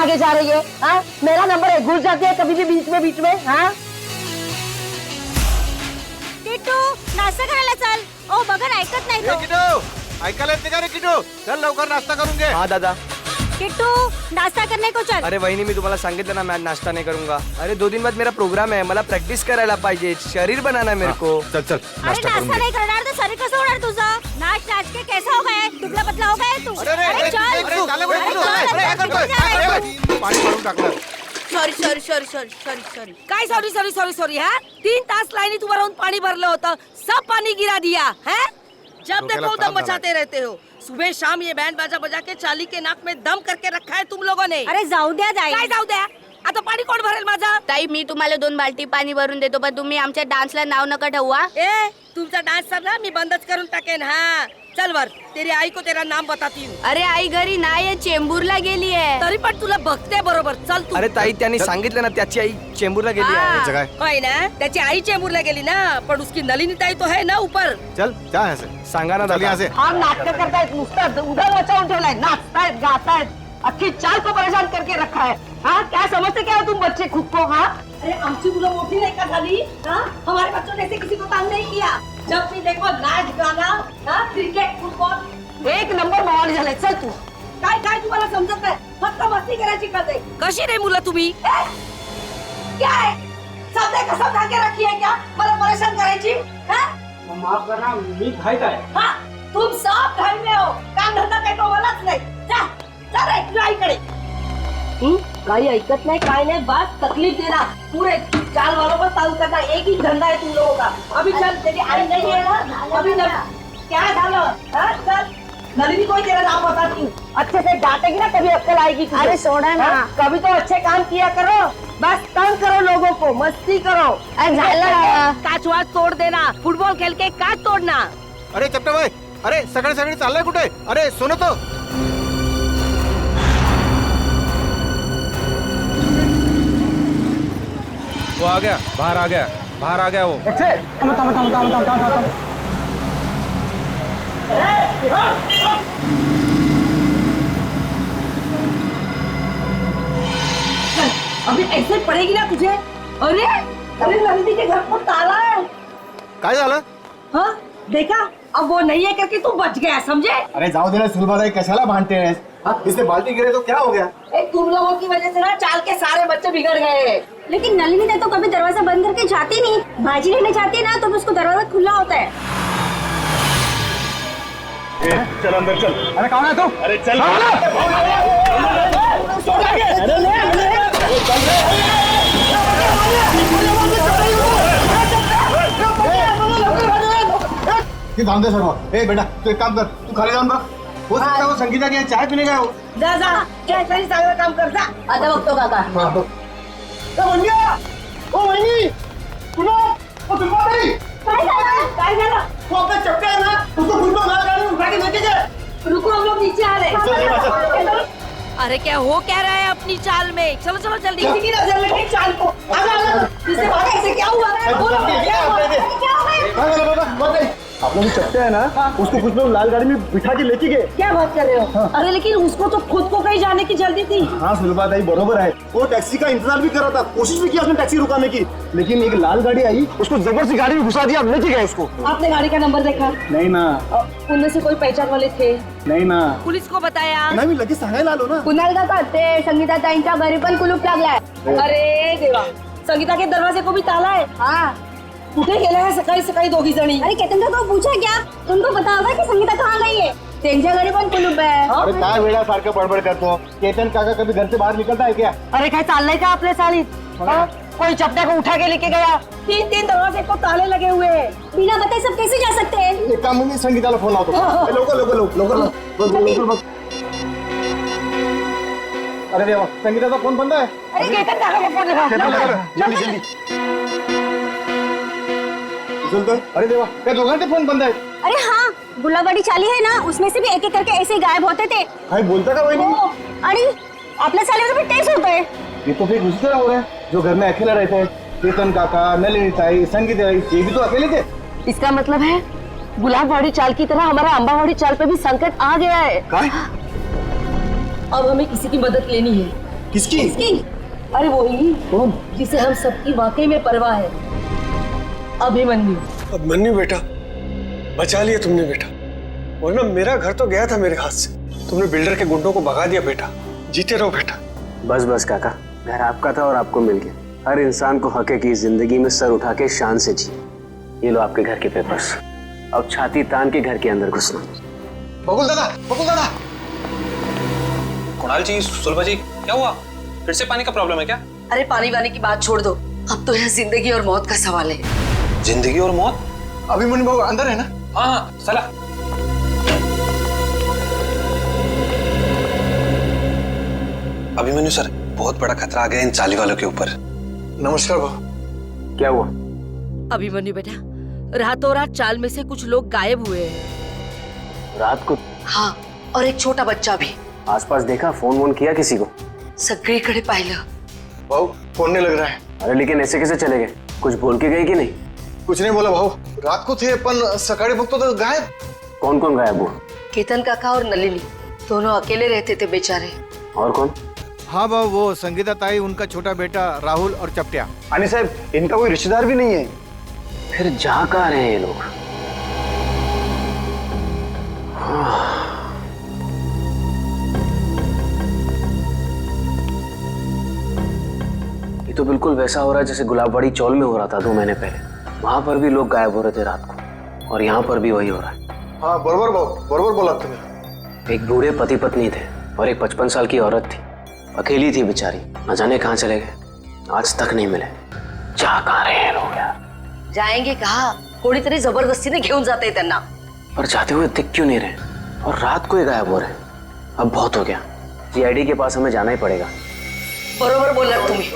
आगे जा रही है? हाँ, मेरा नंबर है, घुस जाती है कभी भी बीच में। हाँ, किट्टू नाश्ता करायला चल. ओ बघा ऐकत नाही तो. किटू ऐकायला येत नाही का रे किटू? चल लवकर नाश्ता करून घे. हाँ दादा. किट्टू नाश्ता करने को चल. अरे वहिनी मी तुम्हाला सांगितलं ना मैं नाश्ता नहीं करूंगा. अरे 2 दिन बाद मेरा प्रोग्राम है, मला प्रैक्टिस करायला पाहिजे, शरीर बनाना है मेरे को. चल चल अरे नाश्ता करून नाश्ता घे. नहीं करणार तर शरीर कसं होणार तुझं? नाच नाच के कैसा हो गया है? दुबला पतला हो गया है तू. अरे चल. अरे चाले बरं किटू. अरे काय करतोय? पाणी भरून टाकलं. सॉरी. काय सॉरी हा? 3 तास लाईनीत उभं राहून पाणी भरलं होतं, सब पानी गिरा दिया है. जब डोक्याला देखो ताप दम मचाते रहते हो. सुबह शाम ये बैंड बाजा बजा के चाली के नाक में दम करके रखा है तुम लोगों ने. अरे जाऊ द्या काय जाई. जाऊ द्या, आता पाणी कोण भरेल माझं? ताई मी तुम्हाला 2 बाल्टी पाणी भरून देतो पण तुम्ही आमच्या डान्सला नाव नका ठेवा. ए, तुमचा डान्स सर ना मी बंदच करून टाकेन. हाँ चल वर, तेरी आई को तेरा नाम बताती हूँ. अरे आई घरी नाही चेंबूरला गेली आहे. तरी पण तुला बघते बरोबर. चल तू. अरे ताई त्यांनी सांगितलं ना त्याची आई चेंबूरला गेली आहे. याचं काय? होय ना, त्याची आई चेंबूरला गेली ना, पण उसकी नलिनी ताई तो है ना ऊपर. चल जा यहाँ से. सांगा ना चल यहाँ से. हा नाटक करतायत, नुसतं उधर मचावून ठेवलाय, नाचतायत गातायत, अख्खी चाल को परेशान करके रखा है. हाँ क्या समझते क्या हो तुम बच्चे खुद को? हाँ अरे आमची मुलं मोठी नाही का झाली? हाँ हमारे बच्चों ने ऐसे किसी को तंग नहीं किया. जब भी देखो नाच गाना, हाँ क्रिकेट फुटबॉल, एक नंबर माहोल झालाय. चल तू. काय काय तुम्हाला समजत नाही, फक्त मस्ती करायची कळते. कशी रे मुलं तुम्ही? क्या है सबने कसम खा के रखी है क्या मला परेशान करायची? हाँ माफ करना मी घाई काय. हाँ तुम सब घर में हो, काम धंदा काही तो मलाच नाही. जा जा रे तुझ्या आईकडे. काही ऐकत नाही, काय नाही, बस तकलीफ देना. पूरे चाल वालों पर ताल करना, एक ही धंधा है तुम लोगों का. अभी चल, तेरी आई नहीं है ना, अभी चल. क्या झालं? हाँ चल, नलिनी को ही तेरा नाम बताती हूँ. अच्छे से डांटेगी ना तभी अक्कल आएगी तुझे. अरे सोडा ना. हाँ, कभी तो अच्छे काम किया करो, बस तंग करो लोगों को, मस्ती करो. काच वाच तोड़ देना, फुटबॉल खेल के काच तोड़ना. अरे चपटे भाई, अरे सगळे सगळे चाललंय कुठे? अरे सुनो तो. वो आ गया, बाहर आ गया वो. अभी एक्सेट पड़ेगी ना तुझे. अरे अरे नंदी के घर पर ताला है. काय झालं? हाँ देखा, अब वो नहीं है करके तू बच गया, समझे? अरे जाऊ दे ना सुलभाताई, कशाला भांडते हैं? इसने बाल्टी गिरे तो क्या हो गया? तुम लोगों की वजह से ना चाल के सारे बच्चे बिगड़ गए. लेकिन नलिनी ने तो कभी दरवाजा बंद करके जाती नहीं. भाजी लेने जाती है ना तो उसको दरवाजा खुला होता है. चल अंदर चल. अरे कौन है तू? अरे चल. जाऊन दे सर्व. ए बेटा तू एक काम कर, तू खाली जाऊन बघ. हो सकता है वो संगीता की चाय पीने गया हो. जा जा, क्या तरी चांगलं काम कर जा. आता बघतो काका. हाँ बघ. काय झालं? रुको, हम लोग नीचे आ रहे हैं. अरे क्या हो क्या रहा है अपनी चाल में? चलो चलो जल्दी. किसी की नजर लगी चाल को. आजा इससे भागा, इसे क्या हुआ? बोलो क्या हुआ? आप लोग चपटे है ना, उसको कुछ लोग लाल गाड़ी में बिठा के लेके गए. क्या बात कर रहे हो? अरे लेकिन उसको तो खुद को कहीं जाने की जल्दी थी. हाँ सुलभाताई बरोबर है. वो टैक्सी का इंतजार भी कर रहा था, कोशिश भी की उसने टैक्सी रुकाने की, लेकिन एक लाल गाड़ी आई, उसको जबरदस्ती गाड़ी में घुसा दिया, लेके गए उसको. आपने गाड़ी का नंबर देखा? नहीं ना. उनमें से कोई पहचान वाले थे? नहीं ना. पुलिस को बताया? नाही मी लगेच सांगायला आलो ना. कुणाल काका ते संगीता ताईंच्या घरी पण कुलूप लागलाय. अरे देवा, संगीता के दरवाजे को भी ताला है. हाँ कुठे गेल्या है सकाळी सकाळी दोघी जणी? अरे केतन काका को पूछा क्या? तुमको पता होगा कि संगीता कहाँ गई है. त्यांच्या घरी पण कुलूप है. अरे काय वेळा सारखं बडबड करतो. केतन काका कभी घर से बाहर निकलता है क्या? अरे काय चाललंय का आपल्या चालीत? कोई चपटे को उठा के लेके गया. 3 दरवाजे को ताले लगे हुए हैं. बिना बताए सब कैसे जा सकते हैं? एक काम मी संगीताला फोन लावतो. लवकर बघ. अरे देवा, संगीताचा फोन बंद आहे. अरे केतन काका को फोन लगा. जल्दी. अरे देवा, त्या दोघांचे फोन बंद आहेत. अरे हाँ, गुलाबवाड़ी चाली है ना, उसमें से भी एक एक करके ऐसे ही गायब होते थे. काय बोलता का वहिनी? हो, आणि आपल्या चालीवर भी टेस्ट होता है. ये तो फिर उसी तरह हो रहा है जो घर में अकेला रहते हैं. केतन काका, नलिनी ताई, संगीता ताई, ये भी तो अकेले थे. इसका मतलब है गुलाबवाड़ी चाल की तरह हमारा अंबावाड़ी चाल पे भी संकट आ गया है. काय? अब हमें किसी की मदद लेनी है. किसकी? अरे वही जिसे हम सबकी वाकई में परवाह है, अभिमन्यु। अभिमन्यु बेटा, बचा लिया तुमने बेटा, वरना मेरा घर तो गया था मेरे हाथ से। तुमने बिल्डर के गुंडों को भगा दिया बेटा। जीते रहो बेटा। बस बस काका, घर आपका था और आपको मिल गया। हर इंसान को हक है कि जिंदगी में सर उठा के शान से जिए। ये लो आपके घर के पेपर्स, अब छाती तान के घर के अंदर घुसना। बकुल दादा, बकुल दादा। कुणाल जी, सुलभा जी, क्या हुआ? फिर से पानी का प्रॉब्लम है क्या? अरे पानी वानी की बात छोड़ दो, अब तो यह जिंदगी और मौत का सवाल है। जिंदगी और मौत? अभिमन्यु बाबू अंदर है ना? हाँ, चला। अभिमन्यु सर, बहुत बड़ा खतरा आ गया इन चाली वालों के ऊपर। नमस्कार बाबू। क्या हुआ? अभिमन्यु बेटा, रातों रात चाल में से कुछ लोग गायब हुए हैं। रात को? हाँ, और एक छोटा बच्चा भी। आसपास देखा, फोन वोन किया किसी को? सगळीकडे पाहिलं। भाऊ फोन नहीं लग रहा है। अरे लेकिन ऐसे कैसे चले गए? कुछ बोल के गए कि नहीं? कुछ नहीं बोला भाऊ, रात को थे पण सकाळी बघतो तो गायब। कौन कौन गायब हुआ? केतन काका और नलिनी दोनों अकेले रहते थे बेचारे। और कौन? हाँ बाबू, वो संगीता ताई, उनका छोटा बेटा राहुल और चपटिया। आणि साहब, इनका कोई रिश्तेदार भी नहीं है। फिर जा कहाँ रहे हैं ये लोग? ये तो बिल्कुल वैसा हो रहा है जैसे गुलाबबाड़ी चौल में हो रहा था 2 महीने पहले। वहां पर भी लोग गायब हो रहे थे रात को, और यहाँ पर भी वही हो रहा है। हाँ बरोबर भाऊ, बरोबर बोला तुम्हें। एक बूढ़े पति पत्नी थे और एक 55 साल की औरत थी। अकेली थी बेचारी, न जाने कहाँ चले गए, आज तक नहीं मिले। जा कहाँ रहे हैं लोग यार? जाएंगे कहा, कोणीतरी जबरदस्तीने घेऊन जाते त्यांना। पर जाते हुए दिख क्यों नहीं रहे, और रात को ही गायब हो रहे हैं? अब बहुत हो गया, सीआईडी के पास हमें जाना ही पड़ेगा। बरोबर बोला तुम्ही।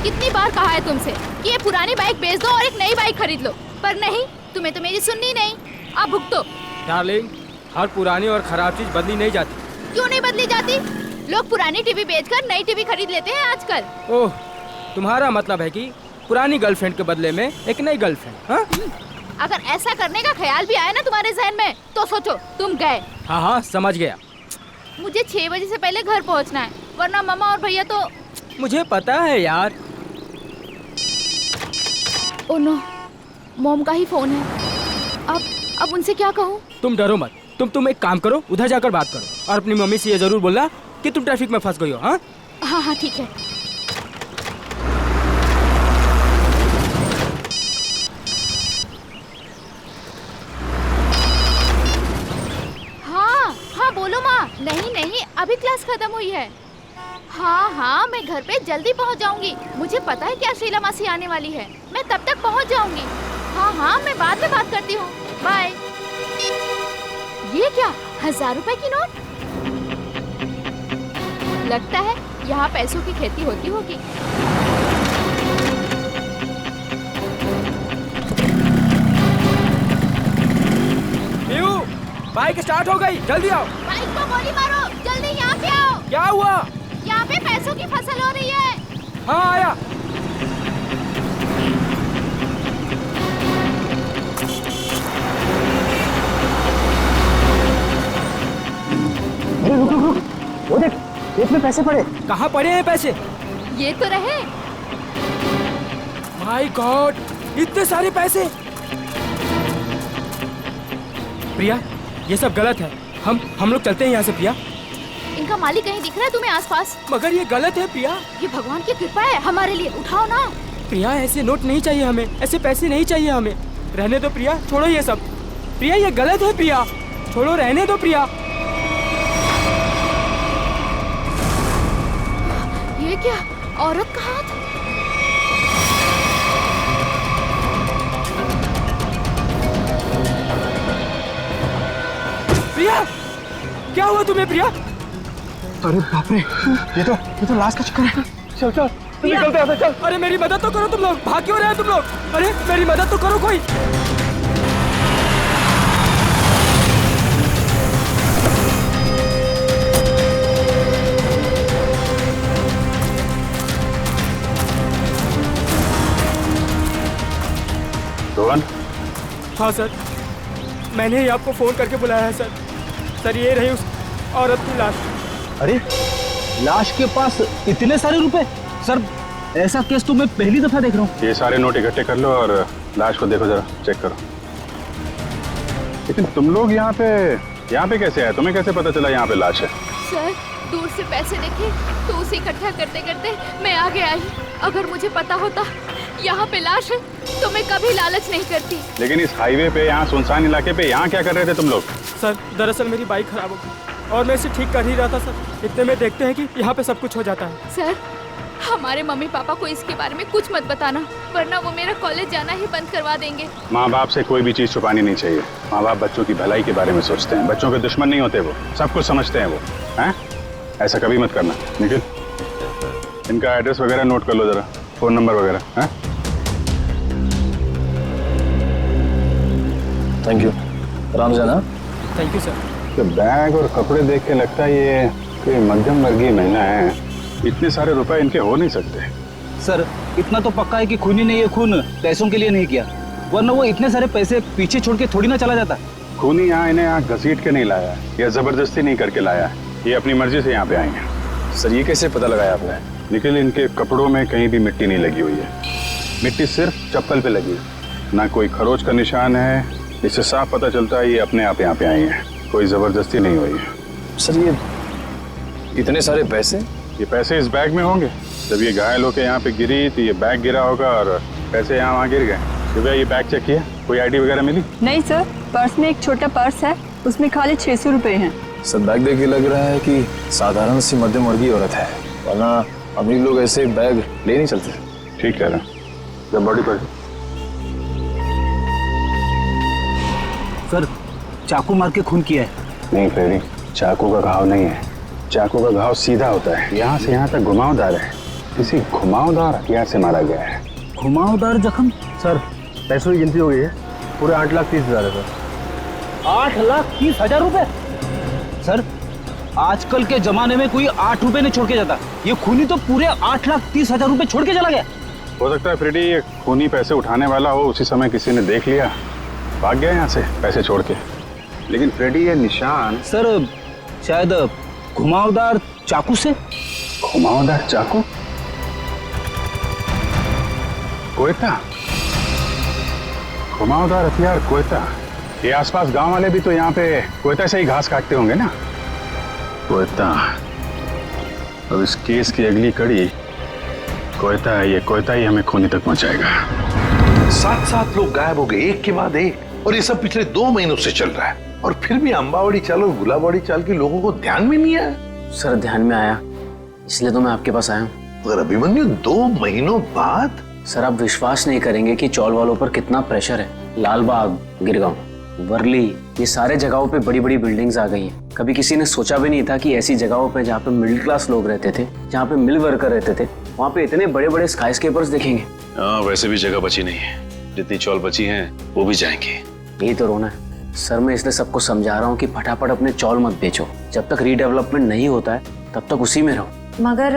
कितनी बार कहा है तुमसे कि ये पुरानी बाइक बेच दो और एक नई बाइक खरीद लो, पर नहीं, तुम्हें तो मेरी सुननी नहीं। अब भुगतो। डार्लिंग, हर पुरानी और खराब चीज बदली नहीं जाती। क्यों नहीं बदली जाती? लोग पुरानी टीवी बेचकर नई टीवी खरीद लेते हैं आजकल। ओह, तुम्हारा मतलब है कि पुरानी गर्लफ्रेंड के बदले में एक नई गर्लफ्रेंड? हाँ? अगर ऐसा करने का ख्याल भी आया ना तुम्हारे जहन में, तो सोचो तुम गए। हाँ हाँ, समझ गया। मुझे 6 बजे से पहले घर पहुंचना है, वरना मामा और भैया तो। मुझे पता है यार। ओह नो, मॉम का ही फोन है। अब उनसे क्या कहूँ? तुम डरो मत, तुम एक काम करो, उधर जाकर बात करो और अपनी मम्मी से ये जरूर बोलना कि तुम ट्रैफिक में फंस गई हो। हाँ हाँ हाँ, ठीक है। हाँ हाँ, बोलो माँ। नहीं, अभी क्लास खत्म हुई है। हाँ, मैं घर पे जल्दी पहुँच जाऊंगी। मुझे पता है क्या शीला मासी आने वाली है, मैं तब तक पहुँच जाऊंगी। हाँ, मैं बाद में बात करती हूँ। बाय। ये क्या, 1000 रुपए की नोट? लगता है यहाँ पैसों की खेती होती होगी। बाइक स्टार्ट हो गई, जल्दी आओ। बाइक को गोली मारो, जल्दी यहाँ पे आओ। क्या हुआ? यहाँ पे पैसों की फसल हो रही है। हाँ आया। अरे रुक, वो देख, खेत में पैसे पड़े। कहाँ पड़े हैं पैसे? ये तो रहे। माय गॉड, इतने सारे पैसे। प्रिया, ये सब गलत है। हम लोग चलते हैं यहाँ से प्रिया। इनका मालिक कहीं दिख रहा है तुम्हें आसपास? मगर ये गलत है प्रिया। ये भगवान की कृपा है हमारे लिए, उठाओ ना। प्रिया, ऐसे नोट नहीं चाहिए हमें, ऐसे पैसे नहीं चाहिए हमें। रहने दो प्रिया, छोड़ो ये सब। प्रिया, ये गलत है प्रिया, छोड़ो, रहने दो प्रिया। ये क्या, औरत का हाथ? प्रिया, क्या हुआ तुम्हें प्रिया? अरे बाप रे, ये तो लाश का चक्कर है। चल निकलते हैं, चल। अरे मेरी मदद तो करो तुम लोग, भाग क्यों रहे हो तुम लोग? अरे मेरी मदद तो करो कोई। रोहन? हाँ सर, मैंने ही आपको फोन करके बुलाया है सर। सर, ये रही उस औरत की लाश। अरे लाश के पास इतने सारे रुपए? सर ऐसा केस तो मैं पहली दफा देख रहा हूँ। ये सारे नोट इकट्ठे कर लो और लाश को देखो, जरा चेक करो। लेकिन तुम लोग यहाँ पे कैसे आए? तुम्हें कैसे पता चला यहाँ पे लाश है? सर दूर से पैसे देखे तो उसे इकट्ठा करते करते मैं आगे आई। अगर मुझे पता होता यहाँ पे लाश है तो मैं कभी लालच नहीं करती। लेकिन इस हाईवे पे, यहाँ सुनसान इलाके पे, यहाँ क्या कर रहे थे तुम लोग? सर दरअसल मेरी बाइक खराब हो गई और मैं इसे ठीक कर ही रहा था सर। इतने में देखते हैं कि यहाँ पे सब कुछ हो जाता है। सर हमारे मम्मी पापा को इसके बारे में कुछ मत बताना, वरना वो मेरा कॉलेज जाना ही बंद करवा देंगे। माँ बाप से कोई भी चीज छुपानी नहीं चाहिए। माँ बाप बच्चों की भलाई के बारे में सोचते हैं, बच्चों के दुश्मन नहीं होते, वो सब कुछ समझते हैं वो। हैं? ऐसा कभी मत करना। निखिल, इनका एड्रेस वगैरह नोट कर लो जरा, फोन नंबर वगैरह। हैं? Thank you. आराम से ना। Thank you sir. तो बैग और कपड़े देख के लगता है ये कोई मध्यम वर्गीय महिला है। इतने सारे रुपए इनके हो नहीं सकते। सर इतना तो पक्का है कि खूनी ने ये खून पैसों के लिए नहीं किया, वरना वो इतने सारे पैसे पीछे छोड़ के थोड़ी ना चला जाता। खूनी यहाँ इन्हें यहाँ घसीट के नहीं लाया या जबरदस्ती नहीं करके लाया, ये अपनी मर्जी से यहाँ पे आए हैं। सर ये कैसे पता लगाया आपने? निखिल, इनके कपड़ों में कहीं भी मिट्टी नहीं लगी हुई है। मिट्टी सिर्फ चप्पल पे लगी है, ना कोई खरोच का निशान है। इससे साफ पता चलता है ये अपने आप यहाँ पे आए हैं, कोई जबरदस्ती नहीं हुई है। सर ये इतने सारे पैसे? ये पैसे इस बैग में होंगे। जब ये घायल होकर यहाँ पे गिरी तो ये बैग गिरा होगा और पैसे यहाँ वहाँ गिर गए। भैया ये बैग चेक किया, कोई आईडी वगैरह मिली? नहीं सर, पर्स में एक छोटा पर्स है, उसमें खाली 600 रुपए हैं। सर बैग देख के लग रहा है कि साधारण सी मध्यम वर्गीय औरत है, वरना अमीर लोग ऐसे बैग ले नहीं चलते। ठीक कह रहा हूँ। जब बॉडी पर सर चाकू मार के खून किया है। नहीं फ्रेडी, चाकू का घाव नहीं है। चाकू का घाव सीधा होता है, यहाँ से यहाँ तक घुमावदार है। किसी घुमावदार हथियार से मारा गया है। घुमावदार जख्म? सर पैसों की गिनती हो गई है, पूरे 8,30,000 है सर। 8,30,000 रुपए? सर आजकल के जमाने में कोई 8 रुपए नहीं छोड़ के जाता, ये खूनी तो पूरे 8,30,000 रुपए छोड़ के चला गया। हो सकता है फ्रेडी ये खूनी पैसे उठाने वाला हो, उसी समय किसी ने देख लिया, भाग गया यहाँ से पैसे छोड़ के। लेकिन फ्रेडी ये निशान सर शायद घुमावदार चाकू से। घुमावदार चाकू? कोयता? घुमावदार हथियार कोयता? ये आसपास गांव वाले भी तो यहाँ पे कोयता से ही घास काटते होंगे ना। कोयता। अब इस केस की अगली कड़ी कोयता है। ये कोयता ही हमें खूनी तक पहुंचाएगा। 7 लोग गायब हो गए एक के बाद एक, और ये सब पिछले 2 महीनों से चल रहा है, और फिर भी अंबावड़ी चाल और गुलाबवाड़ी चाल के लोगों को ध्यान में नहीं आया। सर ध्यान में आया, इसलिए तो मैं आपके पास आया हूँ। मगर अभिमन्यु 2 महीनों बाद? सर आप विश्वास नहीं करेंगे कि चौल वालों पर कितना प्रेशर है। लालबाग, गिरगांव, वर्ली, ये सारे जगहों पे बड़ी बड़ी बिल्डिंग्स आ गई हैं। कभी किसी ने सोचा भी नहीं था कि ऐसी जगहों पे जहाँ पे मिडिल क्लास लोग रहते थे, जहाँ पे मिल वर्कर रहते थे, वहाँ पे इतने बड़े बड़े स्काईस्केपर्स देखेंगे। हाँ वैसे भी जगह बची नहीं है, जितनी चौल बची हैं वो भी जाएंगे। यही तो रोना है सर। मैं इसलिए सबको समझा रहा हूँ कि फटाफट अपने चौल मत बेचो। जब तक रीडेवलपमेंट नहीं होता है तब तक उसी में रहो। मगर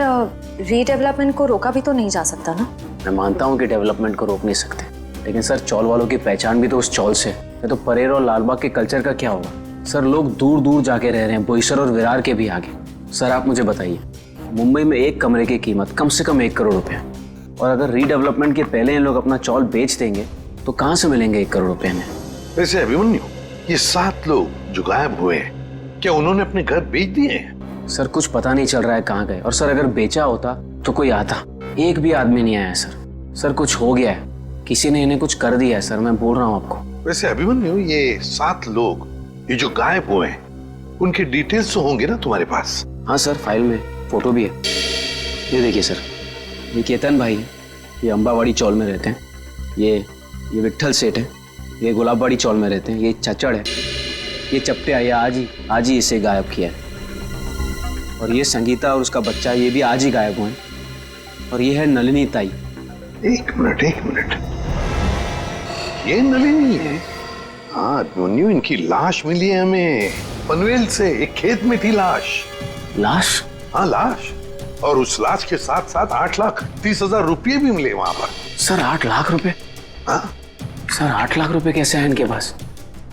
रीडेवलपमेंट को रोका भी तो नहीं जा सकता ना। मैं मानता हूँ कि डेवलपमेंट को रोक नहीं सकते, लेकिन सर चौल वालों की पहचान भी तो उस चौल से है। तो परेर और लालबाग के कल्चर का क्या होगा? सर लोग दूर दूर जाके रह रहे हैं, बोईसर और विरार के भी आगे। सर आप मुझे बताइए, मुंबई में एक कमरे की कीमत कम से कम 1 करोड़ रुपए, और अगर रीडेवलपमेंट के पहले इन लोग अपना चौल बेच देंगे तो कहाँ से मिलेंगे 1 करोड़ रुपए में? वैसे अभिमन्यु ये 7 लोग जो गायब हुए हैं, क्या उन्होंने अपने घर बेच दिए हैं? सर कुछ पता नहीं चल रहा है कहाँ गए, और सर अगर बेचा होता तो कोई आता। एक भी आदमी नहीं आया सर। सर कुछ हो गया है, किसी ने इन्हें कुछ कर दिया है सर, मैं बोल रहा हूँ आपको। वैसे अभिमन्यु ये 7 लोग ये जो गायब हुए हैं, उनके डिटेल्स तो होंगे ना तुम्हारे पास? हाँ सर, फाइल में फोटो भी है। ये देखिए सर, ये केतन भाई है, ये अंबावाड़ी चौल में रहते हैं। ये विट्ठल सेठ है, ये गुलाबवाड़ी चौल में रहते हैं। ये चचड़ है, ये चपटे आया आज ही इसे गायब किया है। और ये संगीता और उसका बच्चा, ये भी आज ही गायब हुए हैं। और ये है नलिनी ताई। एक मिनट ये नलिनी है? हाँ अभिमन्यु, इनकी लाश मिली है हमें पनवेल से। एक खेत में थी लाश। हाँ लाश, और उस लाश के साथ साथ 8,30,000 रुपये भी मिले वहां पर। सर 8 लाख रुपए? हाँ सर 8 लाख रुपए कैसे हैं इनके पास?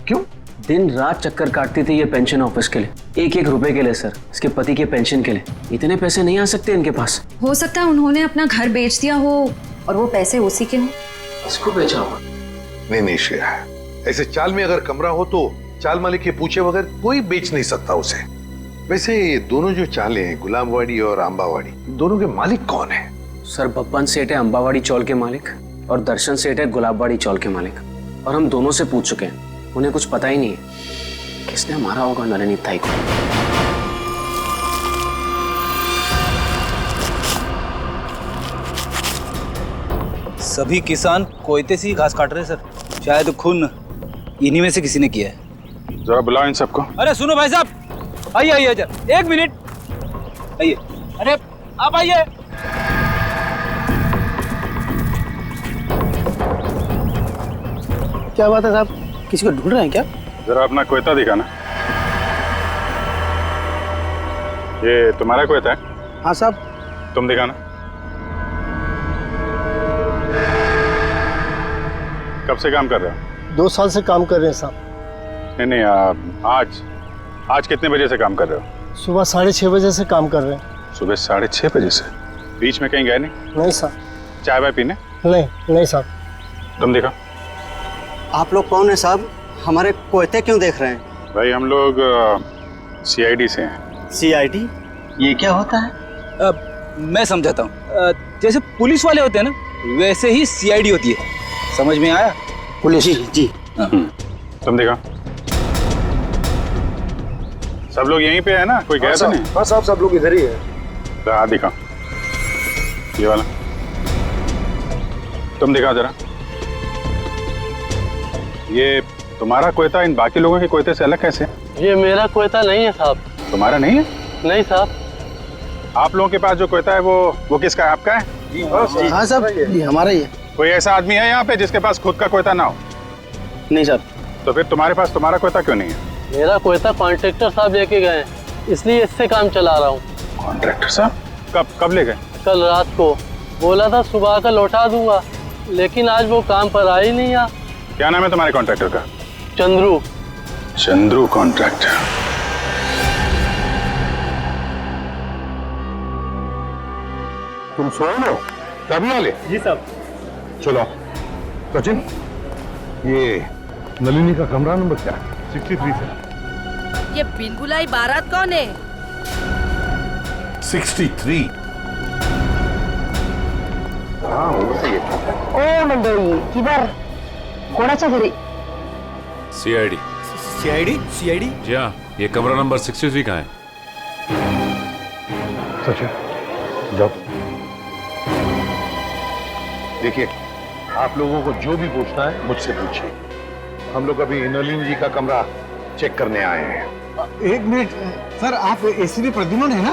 क्यों? दिन रात चक्कर काटती थी ये पेंशन ऑफिस के लिए। एक एक रुपए के लिए सर, इसके पति के पेंशन के लिए। इतने पैसे नहीं आ सकते इनके पास। हो सकता है उन्होंने अपना घर बेच दिया हो और वो पैसे उसी के हों। इसको बेचा होगा। नहीं श्रेया, ऐसे चाल में अगर कमरा हो तो चाल मालिक के पूछे बगैर कोई बेच नहीं सकता उसे। वैसे ये दोनों जो चालें हैं, गुलाबवाड़ी और अंबावाड़ी, दोनों के मालिक कौन है? सर बब्बन सेठ है अंबावाड़ी चौल के मालिक और दर्शन सेठ है गुलाबवाड़ी चौल के मालिक। और हम दोनों से पूछ चुके हैं, उन्हें कुछ पता ही नहीं है किसने मारा होगा नलिनी ताई को। सभी किसान कोयते से ही घास काट रहे हैं सर। शायद खून इन्हीं में से किसी ने किया है। जरा बुलाओ इन सबको। अरे सुनो भाई साहब, आइए आइए जरा, एक मिनट आइए। अरे आप आइए। क्या बात है साहब, किसी को ढूंढ रहे हैं क्या? जरा अपना कोयता दिखाना। ये तुम्हारा कोयता है? हाँ साहब। तुम दिखाना। कब से काम कर रहे हो? 2 साल से काम कर रहे हैं साहब। नहीं, आज कितने बजे से काम कर रहे हो? सुबह 6:30 बजे से काम कर रहे हैं। सुबह 6:30 बजे से? बीच में कहीं गए नहीं? नहीं साहब। चाय वाय पीने? नहीं साहब। तुम देखो। आप लोग कौन है साहब? हमारे कोयते क्यों देख रहे हैं? भाई हम लोग CID से हैं। CID? ये क्या होता है? मैं समझाता हूँ। जैसे पुलिस वाले होते हैं ना, वैसे ही CID होती है। समझ में आया? पुलिस? जी। तुम देखो। सब लोग यहीं पे है ना? कोई गया तो नहीं? हाँ साहब, सब लोग इधर ही है। हाथ दिखाओ, ये वाला। तुम दिखाओ जरा। ये तुम्हारा कोयता इन बाकी लोगों के कोयते से अलग कैसे? ये मेरा कोयता नहीं है साहब। तुम्हारा नहीं है? नहीं साहब। आप लोगों के पास जो कोयता है वो किसका है? आपका है? हाँ साहब, ये हमारा ही है। कोई ऐसा आदमी है यहाँ पे जिसके पास खुद का कोयता ना हो? नहीं साहब। तो फिर तुम्हारे पास तुम्हारा कोयता क्यों नहीं है? मेरा कोयता कॉन्ट्रैक्टर साहब लेके गए, इसलिए इससे काम चला रहा हूँ। कॉन्ट्रैक्टर साहब कब ले गए? कल रात को। बोला था सुबह का लौटा दूंगा, लेकिन आज वो काम पर आ ही नहीं। आ क्या नाम है तुम्हारे कॉन्ट्रैक्टर का? चंद्रू। चंद्रू कॉन्ट्रैक्टर। तुम सोए हो? तभी वाले? जी साहब। चलो सचिन, ये नलिनी का कमरा नंबर क्या है? 63 से। ये बिन बुलाई बारात कौन है? 63। हाँ वो सही है। ओ मंडळी, किधर कोणाच्या घरी? CID। CID? जी हाँ, ये कमरा नंबर 63 का है। सचिन जाओ। देखिए, आप लोगों को जो भी पूछना है मुझसे पूछिए। हम लोग अभी नलिनी जी का कमरा चेक करने आए हैं। 1 मिनिट सर, आप ACP प्रद्युम्न है ना?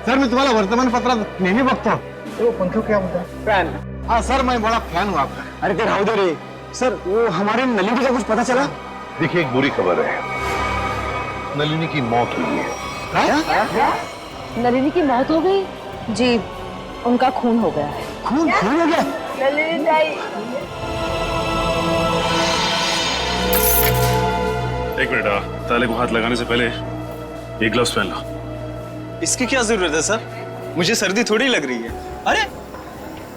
सर मैं तुम्हाला वर्तमानपत्रात नेहमी बघतो। तो पंखा क्या होता है? फैन। हाँ सर, मैं बड़ा फैन हूँ आपका। अरे ते राहू दे रे सर, वो हमारे नलिनी का कुछ पता चला? देखिए, एक बुरी खबर है, नलिनी की मौत हुई है। नलिनी की मौत हो गई? जी, उनका खून हो गया है। खून हो गया? नलिनी ताई। एक मिनट, ताले को हाथ लगाने से पहले ये ग्लव्स पहन लो। इसकी क्या जरूरत है सर? मुझे सर्दी थोड़ी लग रही है। अरे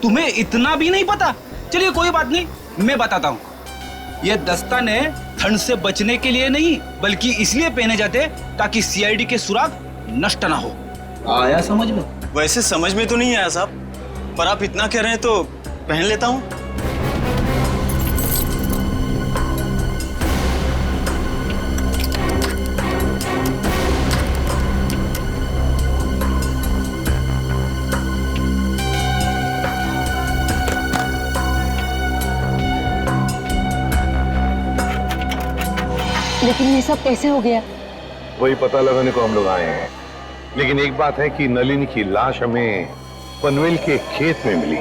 तुम्हें इतना भी नहीं पता? चलिए कोई बात नहीं, मैं बताता हूँ। ये दस्ताने ठंड से बचने के लिए नहीं, बल्कि इसलिए पहने जाते ताकि CID के सुराग नष्ट ना हो। आया समझ में? वैसे समझ में तो नहीं आया साहब, पर आप इतना कह रहे हैं तो पहन लेता हूँ। लेकिन ये सब कैसे हो गया? वही पता लगाने को हम लोग आए हैं। लेकिन एक बात है कि नलिनी की लाश हमें पनवेल के खेत में मिली।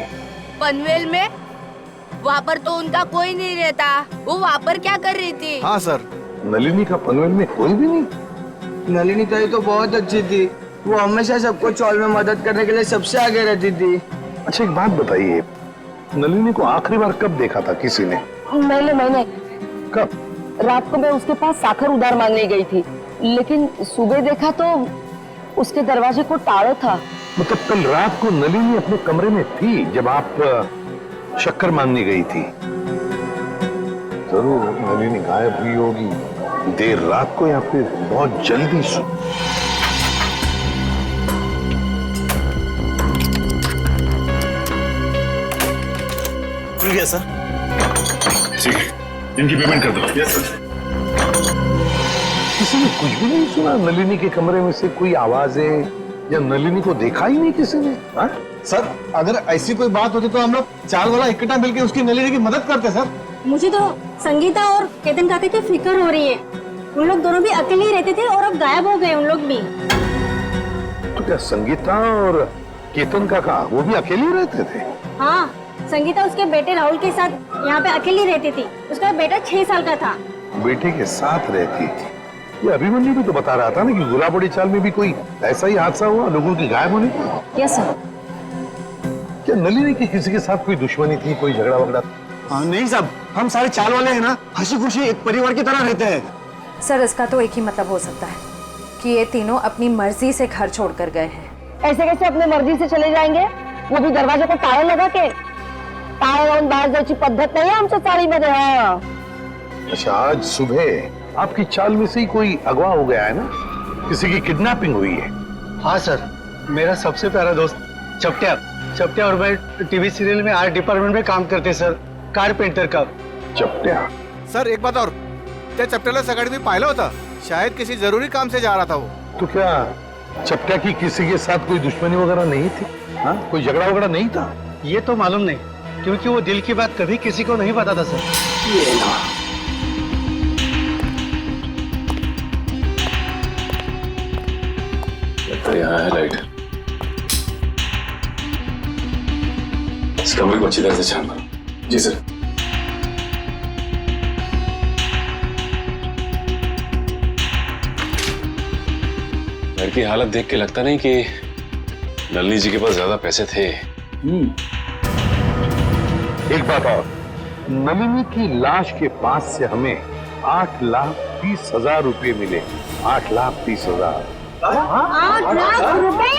पनवेल में? वहाँ पर तो उनका कोई नहीं रहता। वो वहाँ पर क्या कर रही थी? हाँ सर, नलिनी का पनवेल में कोई भी नहीं। नलिनी ताई तो बहुत अच्छी थी, वो हमेशा सबको चौल में मदद करने के लिए सबसे आगे रहती थी। अच्छा एक बात बताइए, नलिनी को आखिरी बार कब देखा था किसी ने? मैंने कब? रात को मैं उसके पास साखर उधार मांगने गई थी, लेकिन सुबह देखा तो उसके दरवाजे को ताला था। मतलब कल रात को नलिनी अपने कमरे में थी जब आप शक्कर मांगने गई थी। जरूर नलिनी गायब हुई होगी देर रात को या फिर बहुत जल्दी खुल गया सर। ठीक है, इनकी पेमेंट कर दो। Yes sir. किसी ने कुछ भी नहीं सुना? नलिनी के कमरे में से कोई आवाजें या नलिनी को देखा ही नहीं किसी ने? हा? सर अगर ऐसी कोई बात होती तो हम लोग चाल वाला इकट्ठा मिलकर उसकी नलिनी की मदद करते सर। मुझे तो संगीता और केतन काका की फिक्र हो रही है। उन लोग दोनों भी अकेले ही रहते थे और अब गायब हो गए उन लोग भी। तो क्या संगीता और केतन काका वो भी अकेले रहते थे? हाँ, संगीता उसके बेटे राहुल के साथ यहाँ पे अकेली रहती थी। उसका बेटा 6 साल का था। बेटे के साथ रहती थी। ये अभिमन्यु भी तो बता रहा था ना कि गुलाबड़ी चाल में भी कोई ऐसा ही हादसा हुआ लोगों की गायब होने का। Yes sir. क्या नलिनी की किसी के साथ कोई दुश्मनी थी, कोई झगड़ा वगड़ा? नहीं साहब, हम सारे चाल वाले हैं ना, हंसी खुशी एक परिवार की तरह रहते हैं। सर इसका तो एक ही मतलब हो सकता है कि ये तीनों अपनी मर्जी से घर छोड़कर गए हैं। ऐसे कैसे अपने मर्जी से चले जाएंगे? वो भी दरवाजे को ताला लगा के? ताला लावून बाहेर जायची पद्धत नाही आमच्या चाळीमध्ये। अच्छा, आज सुबह आपकी चाल में से ही कोई अगवा हो गया है ना? किसी की किडनैपिंग हुई है? हाँ सर, मेरा सबसे प्यारा दोस्त चपटिया और मैं टीवी सीरियल में आर्ट डिपार्टमेंट में काम करते सर, कारपेंटर का। चपटिया? सर एक बात और, त्या चपट्याला सकाळी मी पाहिलं होतं, शायद किसी जरूरी काम से जा रहा था वो। तो क्या चपटिया की किसी के साथ कोई दुश्मनी वगैरह नहीं थी? हाँ, कोई झगड़ा वगैरह नहीं था? ये तो मालूम नहीं, क्योंकि वो दिल की बात कभी किसी को नहीं बताता सर। ये ना। यहाँ है लाइट। इस कमरे को अच्छी तरह से छान मारो। जी सर। घर की हालत देख के लगता नहीं कि नलिनी जी के पास ज्यादा पैसे थे। एक बात और, नलिनी की लाश के पास से हमें 8,30,000 रुपए मिले। 8,30,000। 8 लाख रुपए?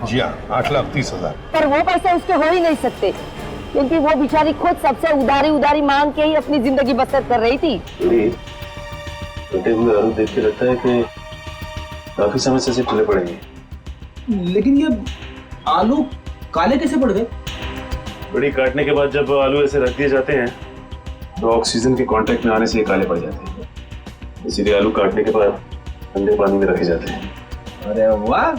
जी हाँ, 8,30,000। पर वो पैसे उसके हो ही नहीं सकते, क्योंकि वो बेचारी खुद सबसे उधारी मांग के ही अपनी जिंदगी बसर कर रही थी। कटे हुए आलू देख के लगता है कि काफी समय से चले पड़ेंगे। लेकिन ये आलू काले कैसे पड़ गए? बड़ी काटने के बाद जब आलू ऐसे रख दिए जाते हैं तो ऑक्सीजन के कांटेक्ट में आने से ये काले पड़ जाते हैं, इसीलिए आलू काटने के बाद ठंडे पानी में रखे जाते हैं। अरे वाह,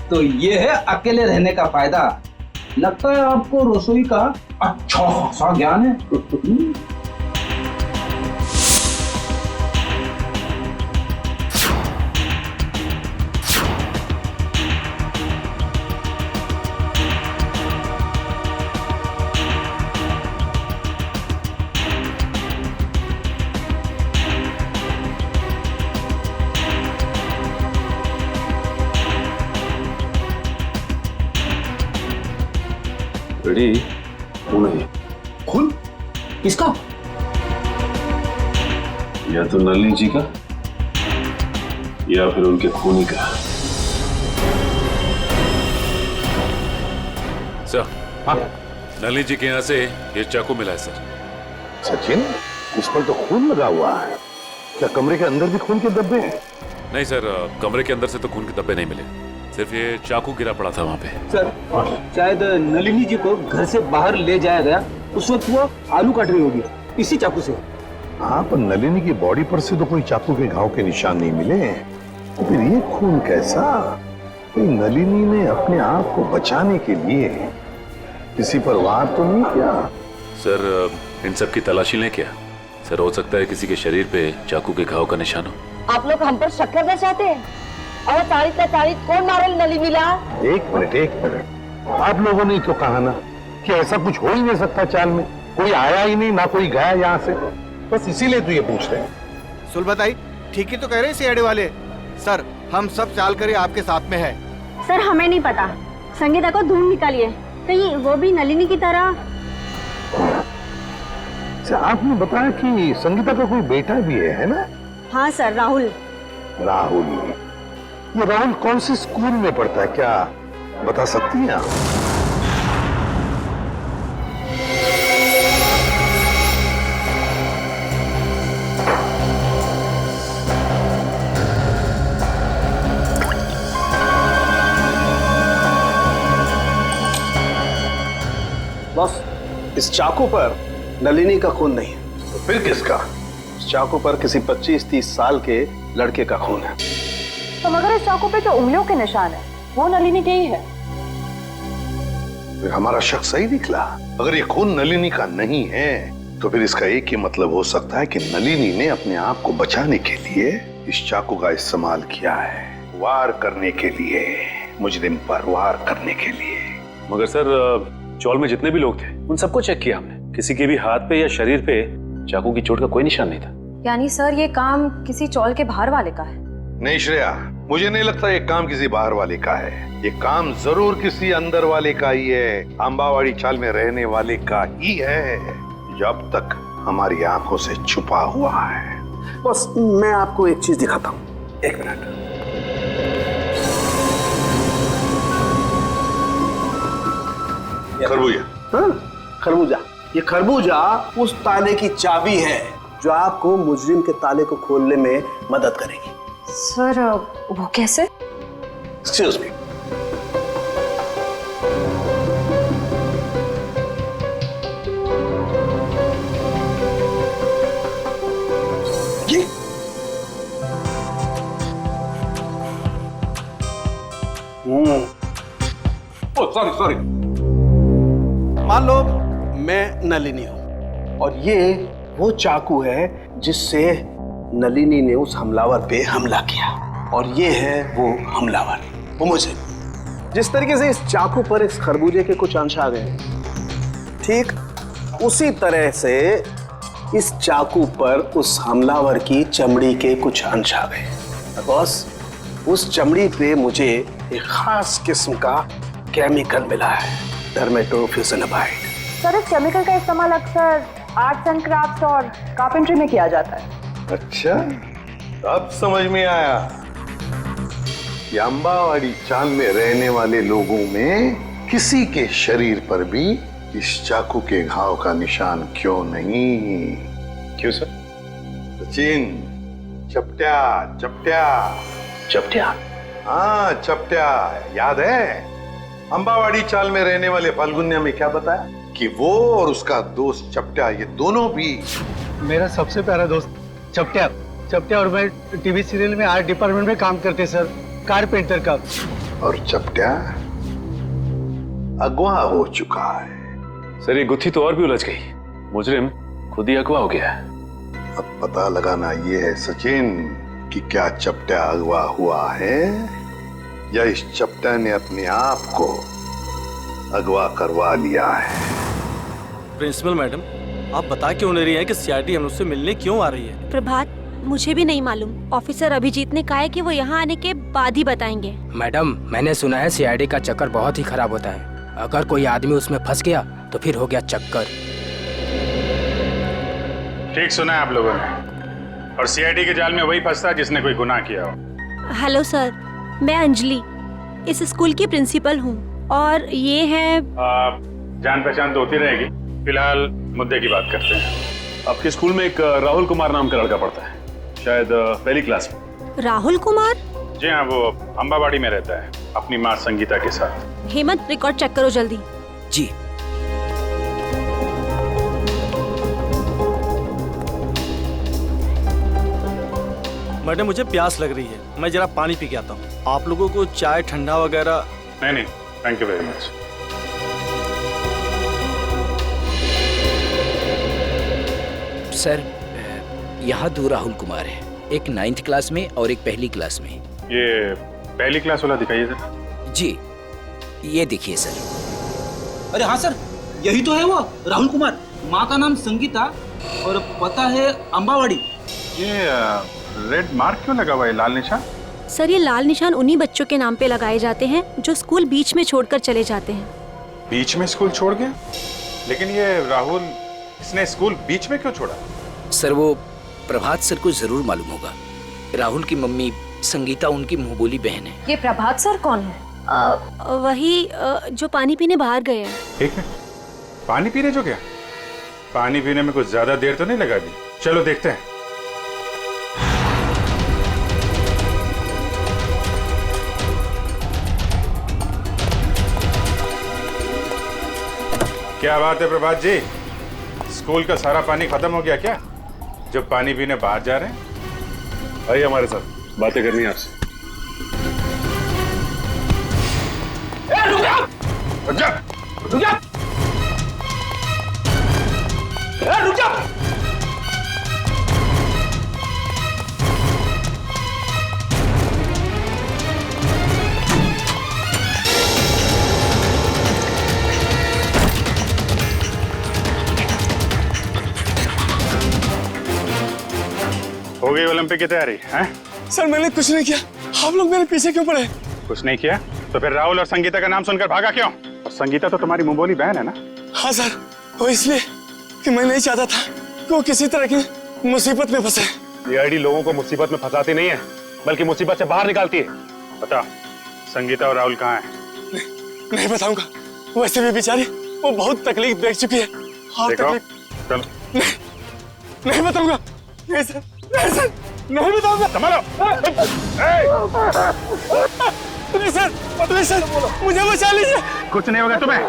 तो ये है अकेले रहने का फायदा। लगता है आपको रसोई का अच्छा खासा ज्ञान है। बड़ी खून है। खून? किसका? या तो नलिनी जी का या फिर उनके खूनी का। सर, हाँ, नलिनी जी के यहाँ से ये चाकू मिला है सर। सचिन, इस पर तो खून लगा हुआ है। क्या कमरे के अंदर भी खून के धब्बे हैं? नहीं सर, कमरे के अंदर से तो खून के धब्बे नहीं मिले, सिर्फ ये चाकू गिरा पड़ा था वहाँ पे। सर, शायद नलिनी जी को घर से बाहर ले जाया गया, उस वक्त वो आलू काट रही होगी, इसी चाकू से। हाँ, पर नलिनी की बॉडी पर से तो कोई चाकू के घाव के निशान नहीं मिले, तो फिर ये खून कैसा? नलिनी ने अपने आप को बचाने के लिए किसी पर वार तो नहीं किया? सर, इन सब की तलाशी लें क्या? सर, हो सकता है किसी के शरीर पे चाकू के घाव का निशान हो। आप लोग हम पर शक करना चाहते हैं? और 40 कौन मारे नलिनीला? एक मिनट, आप लोगों ने तो कहा ना कि ऐसा कुछ हो ही नहीं सकता चाल में, कोई आया ही नहीं, ना कोई गया यहाँ से, बस इसीलिए तो ये पूछ रहे हैं। सुलभताई ठीक ही तो कह रहे हैं सीआईडी वाले। सर, हम सब चाल कर आपके साथ में है। सर, हमें नहीं पता, संगीता को ढूंढ निकालिए, कहीं वो भी नलिनी की तरह। आपने बताया कि संगीता का कोई बेटा भी है ना? हाँ सर, राहुल। राहुल, ये राहुल कौन से स्कूल में पढ़ता है, क्या बता सकती हैं आप? बॉस, इस चाकू पर नलिनी का खून नहीं है। तो फिर किसका? इस चाकू पर किसी 25-30 साल के लड़के का खून है। तो मगर इस चाकू पे जो उंगलियों के निशान है वो नलिनी के ही है। फिर हमारा शक सही निकला। अगर ये खून नलिनी का नहीं है तो फिर इसका एक ही मतलब हो सकता है कि नलिनी ने अपने आप को बचाने के लिए इस चाकू का इस्तेमाल किया है, वार करने के लिए, मुजरिम पर वार करने के लिए। मगर सर, चौल में जितने भी लोग थे उन सबको चेक किया हमने, किसी के भी हाथ पे या शरीर पे चाकू की चोट का कोई निशान नहीं था। यानी सर ये काम किसी चौल के बाहर वाले का है? नहीं श्रेया, मुझे नहीं लगता ये काम किसी बाहर वाले का है। ये काम जरूर किसी अंदर वाले का ही है, अंबावाड़ी चाल में रहने वाले का ही है, जो अब तक हमारी आंखों से छुपा हुआ है। बस मैं आपको एक चीज दिखाता हूँ, एक मिनट। खरबूजा? हाँ, खरबूजा। ये खरबूजा उस ताले की चाबी है जो आपको मुजरिम के ताले को खोलने में मदद करेगी। सर वो कैसे? Excuse me. सॉरी। मान लो मैं नलिनी हूं और ये वो चाकू है जिससे नलिनी ने उस हमलावर पे हमला किया, और ये है वो हमलावर, वो मुझे। जिस तरीके से इस चाकू पर इस खरबूजे के कुछ अंश आ गए, ठीक उसी तरह से इस चाकू पर उस हमलावर की चमड़ी के कुछ अंश आ गए। बॉस, उस चमड़ी पे मुझे एक खास किस्म का केमिकल मिला है, डर्मेटोफ्यूसिनामाइड। सर इस केमिकल का इस्तेमाल अक्सर आर्ट्स एंड क्राफ्ट्स और कारपेंट्री में किया जाता है। अच्छा, अब समझ में आया कि अंबावाड़ी चाल में रहने वाले लोगों में किसी के शरीर पर भी इस चाकू के घाव का निशान क्यों नहीं। क्यों सर? सचिन, चपट्या चपट्या चपट्या? हाँ चपट्या, याद है? अंबावाड़ी चाल में रहने वाले फाल्गुनिया में क्या बताया कि वो और उसका दोस्त चपट्या, ये दोनों भी मेरा सबसे प्यारा दोस्त चपट्या। चपट्या और मैं टीवी सीरियल में आर्ट डिपार्टमेंट में काम करते सर, कारपेंटर का। और चपट्या अगवा हो चुका है। सर ये गुत्थी तो और भी उलझ गई, मुजरिम खुद ही अगवा हो गया है। अब पता लगाना ये है सचिन कि क्या चपट्या अगवा हुआ है या इस चपट्या ने अपने आप को अगवा करवा लिया है। प्रिंसिपल मैडम, आप बता क्यों नहीं रही हैं कि सीआईडी हम उससे मिलने क्यों आ रही है? प्रभात, मुझे भी नहीं मालूम। ऑफिसर अभिजीत ने कहा है कि वो यहाँ आने के बाद ही बताएंगे। मैडम, मैंने सुना है सीआईडी का चक्कर बहुत ही खराब होता है। अगर कोई आदमी उसमें फंस गया तो फिर हो गया चक्कर। ठीक सुना है आप लोगों ने, और सीआईडी के जाल में वही फंसता है जिसने कोई गुनाह किया हो। हेलो सर, मैं अंजलि इस स्कूल की प्रिंसिपल हूँ, और ये है जान पहचान तो होती रहेगी, फिलहाल मुद्दे की बात करते हैं। आपके स्कूल में एक राहुल कुमार नाम का लड़का पढ़ता है, शायद पहली क्लास में। राहुल कुमार? जी हाँ, वो अंबावाड़ी में रहता है अपनी माँ संगीता के साथ। हेमंत, रिकॉर्ड चेक करो जल्दी। जी। मैडम मुझे प्यास लग रही है, मैं जरा पानी पी के आता हूँ। आप लोगों को चाय ठंडा वगैरह? नहीं, thank you very much. Sir, यहाँ दो राहुल कुमार है, एक 9th क्लास में और एक पहली क्लास में। ये पहली क्लास वाला दिखाइए सर। जी, ये देखिए सर। अरे हाँ सर, यही तो है वो राहुल कुमार। माँ का नाम संगीता और पता है अंबावाड़ी। ये रेड मार्क क्यों लगा हुआ है, लाल निशान? सर ये लाल निशान उन्हीं बच्चों के नाम पे लगाए जाते हैं जो स्कूल बीच में छोड़कर चले जाते हैं। बीच में स्कूल छोड़ गया? लेकिन ये राहुल, इसने स्कूल बीच में क्यों छोड़ा? सर वो प्रभात सर को जरूर मालूम होगा। राहुल की मम्मी संगीता उनकी मुंह बोली बहन है। ये प्रभात सर कौन है? वही जो पानी पीने बाहर गए हैं। ठीक है, पानी पीने जो गया? पानी पीने में कुछ ज्यादा देर तो नहीं लगा दी? चलो देखते हैं। क्या बात है प्रभात जी, स्कूल का सारा पानी खत्म हो गया क्या, जब पानी पीने बाहर जा रहे हैं? आइए हमारे साथ, बातें करनी है आपसे। रुक जा! रुक जा! रुक जा! रुक जा! हो गई ओलंपिक की तैयारी हैं? सर मैंने कुछ नहीं किया, आप लोग मेरे पीछे क्यों पड़े? कुछ नहीं किया तो फिर राहुल और संगीता का नाम सुनकर भागा क्यों? और संगीता तो तुम्हारी मुंह बोली बहन है ना? हाँ सर, वो इसलिए कि मैं नहीं चाहता था कि वो किसी तरह की मुसीबत में फंसे। सीआईडी लोगों को मुसीबत में फंसाती नहीं है, बल्कि मुसीबत से बाहर निकालती है। बता, संगीता और राहुल कहाँ हैं? नहीं बताऊंगा, वैसे भी बेचारी वो बहुत तकलीफ देख चुकी है। हाँ चलो नहीं बताऊंगा। नहीं सर, नहीं सर, नहीं बताऊंगा। संभालो। नहीं सर, मुझे बचा लीजिए। कुछ नहीं होगा तुम्हें।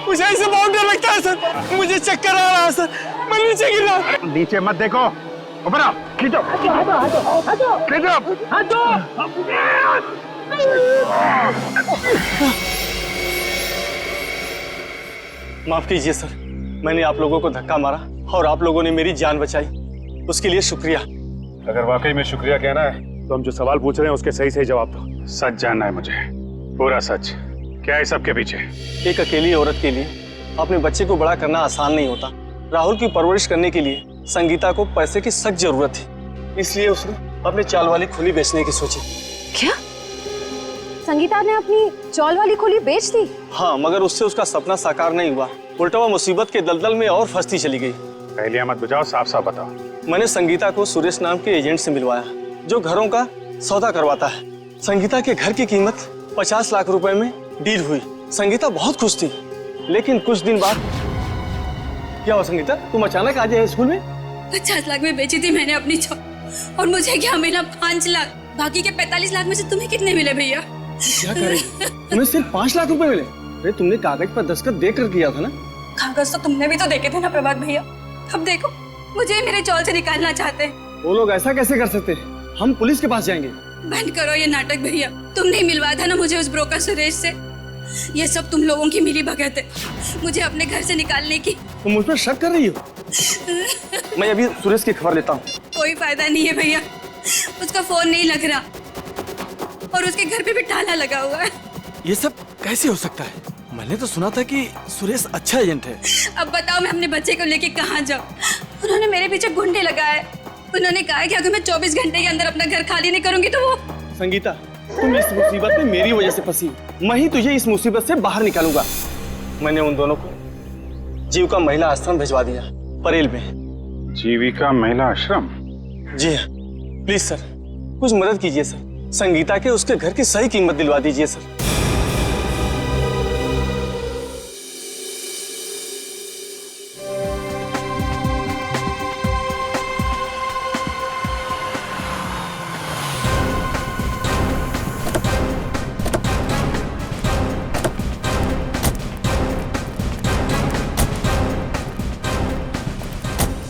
मुझे इससे बहुत डर लगता है सर, मुझे चक्कर आ रहा है सर, मैं नीचे गिर रहा हूँ। नीचे मत देखो, ऊपर आओ, खींचो, खींचो। माफ कीजिए सर, मैंने आप लोगों को धक्का मारा और आप लोगों ने मेरी जान बचाई, उसके लिए शुक्रिया। अगर वाकई में शुक्रिया कहना है तो हम जो सवाल पूछ रहे हैं उसके सही सही जवाब दो। सच जानना है मुझे, पूरा सच। क्या है सबके पीछे? एक अकेली औरत के लिए अपने बच्चे को बड़ा करना आसान नहीं होता। राहुल की परवरिश करने के लिए संगीता को पैसे की सख्त जरूरत थी, इसलिए उसने अपने चाल वाली खुली बेचने की सोची। क्या? संगीता ने अपनी चौल वाली खुली बेच दी? हाँ, मगर उससे उसका सपना साकार नहीं हुआ, उल्टा वो मुसीबत के दलदल में और फंसती चली गई। पहले मत बुझाओ, साफ साफ बताओ। मैंने संगीता को सुरेश नाम के एजेंट से मिलवाया, जो घरों का सौदा करवाता है। संगीता के घर की कीमत 50 लाख रुपए में डील हुई। संगीता बहुत खुश थी, लेकिन कुछ दिन बाद क्या हुआ? संगीता, तुम अचानक आ जाए स्कूल में? 50 लाख में बेची थी मैंने अपनी चौल, और मुझे क्या मिला? 5 लाख। बाकी के 45 लाख में से तुम्हें कितने मिले भैया? क्या करेगी? तुम्हें सिर्फ 5 लाख रुपए मिले? अरे तुमने कागज पर दस्तखत देकर किया था ना? कागज तो तुमने भी तो देखे थे ना प्रभात भैया। अब देखो, मुझे मेरे चौल से निकालना चाहते हैं। वो लोग ऐसा कैसे कर सकते हैं? हम पुलिस के पास जाएंगे। बंद करो ये नाटक भैया, तुमने ही मिलवाया था ना मुझे उस ब्रोकर सुरेश से। ये सब तुम लोगों की मिली भगत है, मुझे अपने घर से निकालने की। तुम मुझ पर शक कर रही हो? मैं अभी सुरेश की खबर लेता हूँ। कोई फायदा नहीं है भैया, उसका फोन नहीं लग रहा और उसके घर पे भी ताला लगा हुआ है। ये सब कैसे हो सकता है? मैंने तो सुना था कि सुरेश अच्छा एजेंट है। अब बताओ मैं अपने बच्चे को लेके कहाँ जाऊँ? उन्होंने मेरे पीछे गुंडे लगाए। उन्होंने कहा कि अगर मैं 24 घंटे के अंदर अपना घर खाली नहीं करूंगी तो वो। संगीता, तुम इस मुसीबत में मेरी वजह से फंसी, मैं ही तुझे इस मुसीबत से बाहर निकालूंगा। मैंने उन दोनों को जीविका महिला आश्रम भिजवा दिया, परेल में। जीविका महिला आश्रम? जी हाँ, प्लीज सर, कुछ मदद कीजिए सर। संगीता के उसके घर की सही कीमत दिलवा दीजिए सर।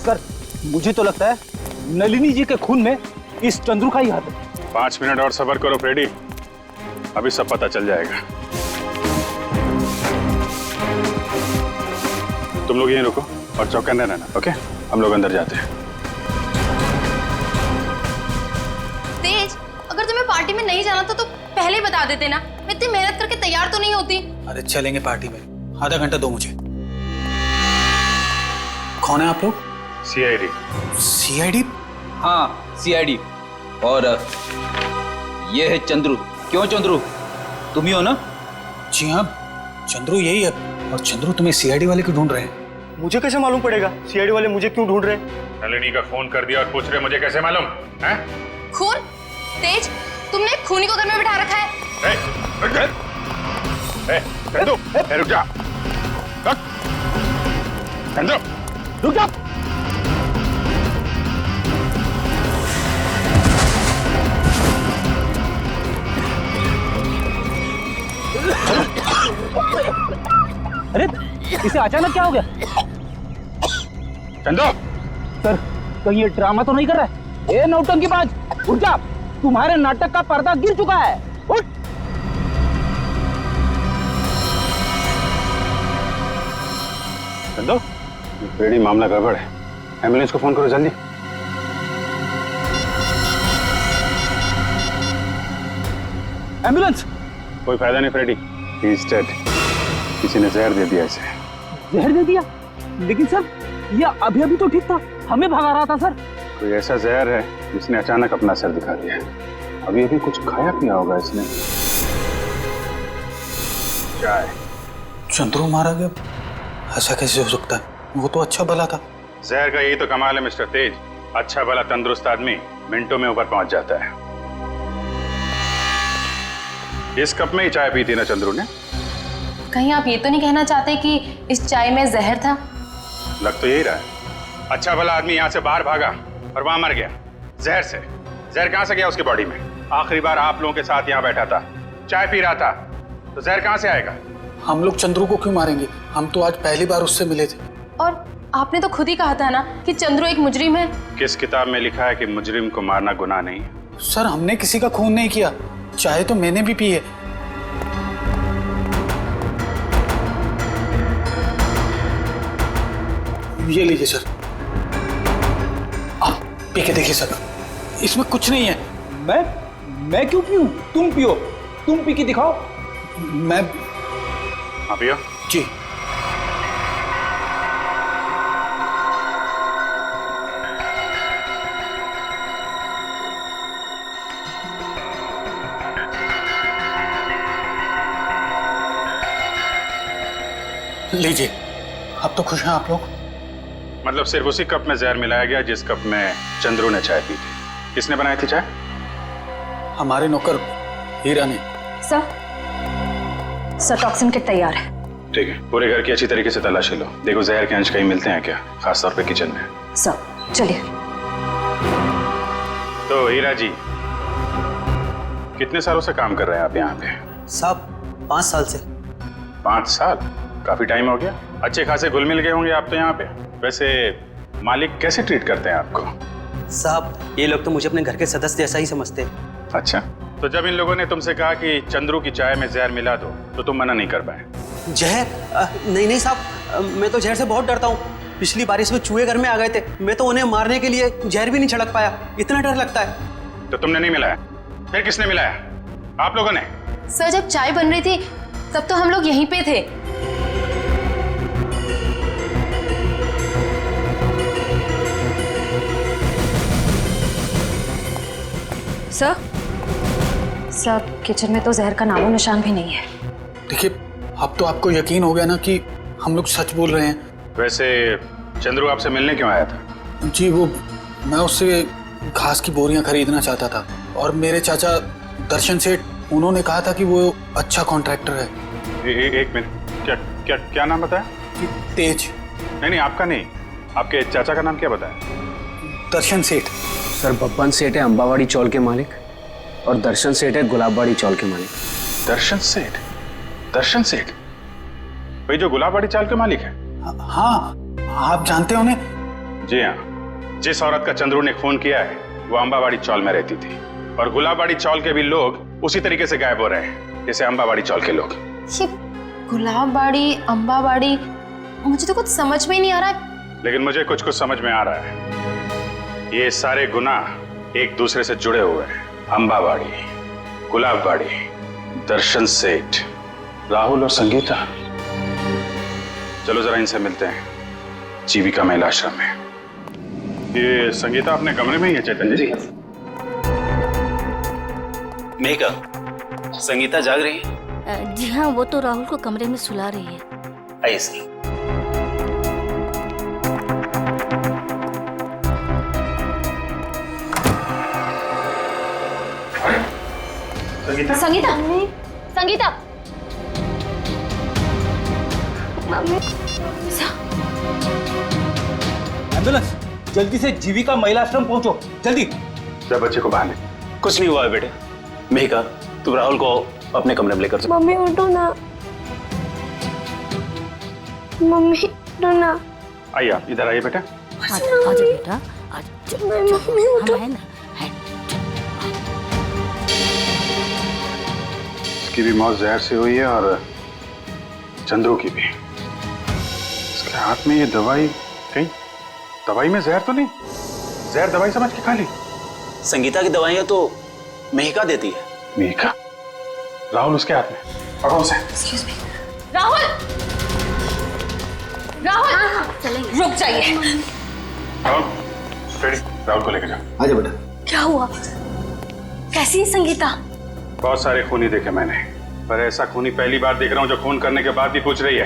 सर, मुझे तो लगता है नलिनी जी के खून में इस चंद्रू का ही हाथ है। 5 मिनट और सब्र करो फ्रेडी, अभी सब पता चल जाएगा। तुम लोग यहीं रुको और चौकन्ने रहना, ओके? हम लोग अंदर जाते हैं। तेज, अगर तुम्हें पार्टी में नहीं जाना था तो पहले ही बता देते ना, मैं इतनी मेहनत करके तैयार तो नहीं होती। अरे चलेंगे पार्टी में, आधा घंटा दो मुझे। कौन है आप लोग? सीआईडी। सीआईडी? हाँ, सीआईडी। और ये है चंद्रू। क्यों चंद्रू, तुम ही हो ना? जी हाँ, चंद्रू यही है। और चंद्रू तुम्हें सीआईडी वाले क्यों ढूंढ रहे हैं? मुझे कैसे मालूम पड़ेगा सीआईडी वाले मुझे क्यों ढूंढ रहे हैं? नलिनी का फोन कर दिया और पूछ रहे मुझे कैसे मालूम है? खून? तेज, तुमने एक खूनी को घर में बिठा रखा है। रुक जा, रुक जा। अरे इसे अचानक क्या हो गया? चंदो, सर कहीं ये ड्रामा तो नहीं कर रहा है? ए नौटंकीबाज, उठ जा, तुम्हारे नाटक का पर्दा गिर चुका है, उठ। चंदो, बेड़ी मामला गड़बड़ है, एम्बुलेंस को फोन करो जल्दी। एम्बुलेंस? कोई फायदा नहीं फ्रेडी, ही इज डेड। किसी ने जहर दे दिया इसे। जहर दे दिया? लेकिन सर ये अभी अभी तो ठीक था, हमें भगा रहा था सर। कोई ऐसा जहर है जिसने अचानक अपना सर दिखा दिया। अभी अभी कुछ खाया पिया होगा इसने। चाय। चंद्रू मारा गया? ऐसा कैसे हो सकता है? वो तो अच्छा भला था। जहर का यही तो कमाल है मिस्टर तेज, अच्छा भला तंदुरुस्त आदमी मिनटों में ऊपर पहुंच जाता है। इस कप में ही चाय पी थी ना चंद्रू ने? कहीं आप ये तो नहीं कहना चाहते कि इस चाय में जहर था? लग तो यही रहा है। अच्छा भला आदमी यहाँ से बाहर भागा और वहां मर गया जहर से। जहर कहां से गया उसकी बॉडी में? आखिरी बार आप लोगों के साथ यहाँ बैठा था, चाय पी रहा था, तो जहर कहां से आएगा? हम लोग चंद्रू को क्यों मारेंगे? हम तो आज पहली बार उससे मिले थे। और आपने तो खुद ही कहा था ना कि चंद्रू एक मुजरिम है। किस किताब में लिखा है कि मुजरिम को मारना गुनाह नहीं है? सर हमने किसी का खून नहीं किया, चाय तो मैंने भी पी है। ये लीजिए सर, आप पी के देखिए सर, इसमें कुछ नहीं है। मैं क्यों पीऊं? तुम पियो, तुम पी के दिखाओ। मैं हाँ पियो जी। लीजिए, अब तो खुश हैं आप लोग? मतलब सिर्फ उसी कप में जहर मिलाया गया जिस कप में चंद्रू ने चाय पी थी। किसने बनाई थी चाय? हमारे नौकर हीरा ने। सर टॉक्सिन किट तैयार है। ठीक है, पूरे घर की अच्छी तरीके से तलाशी लो, देखो जहर के अंश कहीं मिलते हैं क्या, खासतौर पे किचन में। सर चलिए। तो हीरा जी, कितने सालों से काम कर रहे हैं आप यहाँ पे? साहब 5 साल से। 5 साल? काफी टाइम हो गया। अच्छे खासे घुल मिल गए होंगे आप तो यहाँ पे। वैसे मालिक कैसे ट्रीट करते हैं आपको? साहब ये लोग तो मुझे अपने घर के सदस्य जैसा ही समझते हैं। अच्छा, तो जब इन लोगों ने तुमसे कहा कि चंद्रू की चाय में जहर मिला दो, तो तुम मना नहीं कर पाए? जहर? नहीं साहब, मैं तो जहर से बहुत डरता हूँ। पिछली बारिश में चूहे घर में आ गए थे, मैं तो उन्हें मारने के लिए जहर भी नहीं छिड़क पाया, इतना डर लगता है। तो तुमने नहीं मिलाया? फिर किसने मिलाया? आप लोगों ने? सर जब चाय बन रही थी तब तो हम लोग यहीं पे थे। सर किचन में तो जहर का नामो निशान भी नहीं है। देखिए, अब तो आपको यकीन हो गया ना कि हम लोग सच बोल रहे हैं। वैसे चंद्रू आपसे मिलने क्यों आया था? जी वो, मैं उससे घास की बोरियां खरीदना चाहता था, और मेरे चाचा दर्शन सेठ, उन्होंने कहा था कि वो अच्छा कॉन्ट्रैक्टर है। एक मिनट, क्या क्या नाम बताया? तेज। नहीं आपका नहीं, आपके चाचा का नाम क्या बताया? दर्शन सेठ। सर बब्बन सेठ है अंबावाड़ी चौल के मालिक, और दर्शन सेठ है गुलाबबाड़ी चौल के मालिक। दर्शन सेठ? दर्शन सेठ भाई जो गुलाबबाड़ी चौल के मालिक है? हाँ, आप जानते हो उन्हें? जी हाँ, जिस औरत का चंद्रू ने खून किया है वो अंबावाड़ी चौल में रहती थी, और गुलाबबाड़ी चौल के भी लोग उसी तरीके से गायब हो रहे हैं जैसे अंबावाड़ी चौल के लोग। ये गुलाबबाड़ी, अंबावाड़ी, मुझे तो कुछ समझ में ही नहीं आ रहा। लेकिन मुझे कुछ समझ में आ रहा है। ये सारे गुनाह एक दूसरे से जुड़े हुए हैं। अंबावाड़ी, गुलाबबाड़ी, दर्शन सेठ, राहुल और संगीता। चलो जरा इनसे मिलते हैं जीविका महिला आश्रम में। ये संगीता अपने कमरे में ही है चैतन्य जी? मेघा, संगीता जाग रही है? जी हाँ, वो तो राहुल को कमरे में सुला रही है। ऐसी संगीता संगीता संगीता एम्बुलेंस, जल्दी से जीविका महिला आश्रम पहुंचो, जल्दी। जब बच्चे को बाहर ले। कुछ नहीं हुआ है बेटे। मेहिका, तुम राहुल को अपने कमरे में लेकर जाओ। मम्मी उठो ना, मम्मी उठो ना। आइए आप इधर आइए बेटा। आजा बेटा, मम्मी उठो ना। इसकी भी मौत जहर से हुई है और चंद्रू की भी। इसके हाथ में ये दवाई, कहीं दवाई में जहर तो नहीं? जहर दवाई समझ के खा ली? संगीता की दवाइयां तो मेहिका देती है। मेहिका? राहुल उसके हाथ में, पकड़ो उसे। Excuse me. राहुल, राहुल चलेंगे, रुक जाइए। राहुल, रेडी, राहुल को लेकर जाओ। आजा बेटा। क्या हुआ? कैसी है संगीता? बहुत सारे खूनी देखे मैंने, पर ऐसा खूनी पहली बार देख रहा हूँ जो खून करने के बाद भी पूछ रही है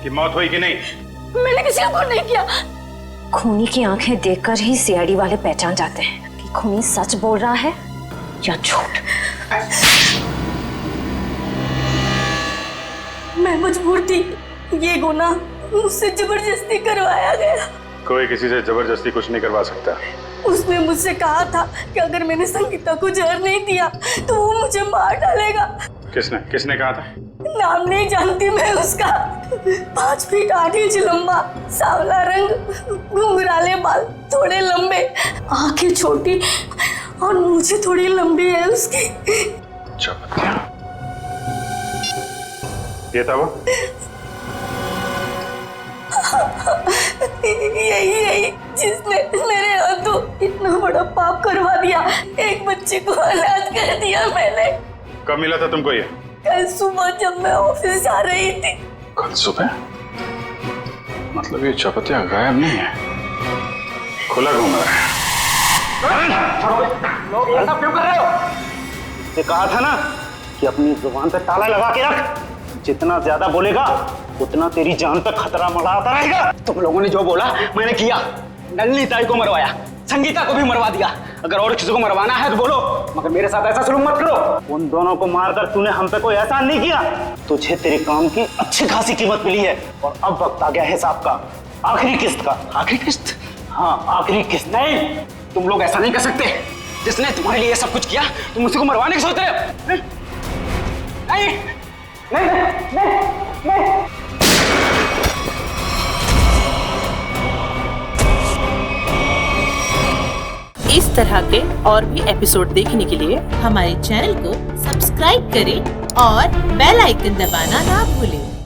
कि मौत हुई कि नहीं। मैंने किसी को खून नहीं किया। खूनी की आंखें देखकर ही सीआईडी वाले पहचान जाते हैं कि खूनी सच बोल रहा है या झूठ। मैं मजबूर थी, ये गुनाह मुझसे जबरदस्ती करवाया गया। कोई किसी से जबरदस्ती कुछ नहीं करवा सकता। उसने मुझसे कहा था कि अगर मैंने संगीता को जहर नहीं दिया तो वो मुझे मार डालेगा। किसने किसने कहा था? नाम नहीं जानती मैं उसका। 5 फीट 8 इंच लंबा, सांवला रंग, घुंघराले बाल, थोड़े लंबे, आंखें छोटी और मूछें थोड़ी लंबी है उसकी। ये था वो? यही जिसने मेरे हाथों इतना बड़ा पाप करवा दिया। एक बच्चे को अनाथ कर दिया मैंने। कब मिला था तुमको ये? कल सुबह जब मैं ऑफिस जा रही थी। कल सुबह? मतलब ये चपतिया गायब नहीं है, खुला घूम रहा है। ऐसा क्यों कर रहे हो? से कहा था ना कि अपनी जुबान पे ताला लगा के रख। जितना ज्यादा बोलेगा उतना तेरी जान पे खतरा मंडराता रहेगा। तुम लोगों ने जो बोला मैंने किया। नलिनी ताई को मरवाया, संगीता को भी मरवा दिया। अगर और किसी को मरवाना है तो बोलो, मगर मेरे साथ ऐसा सलूक मत करो। उन दोनों को मारकर तूने हम पे कोई एहसान नहीं किया। तुझे तेरे काम की अच्छी खासी कीमत मिली है और अब वक्त आ गया हिसाब का, आखिरी किस्त का। आखिरी किस्त? हाँ, आखिरी किस्त। नहीं, तुम लोग ऐसा नहीं कर सकते। जिसने तुम्हारे लिए सब कुछ किया तुम उसी को मरवाने की सोच रहे हो? नहीं नहीं नहीं नहीं। इस तरह के और भी एपिसोड देखने के लिए हमारे चैनल को सब्सक्राइब करें और बेल आइकन दबाना ना भूलें।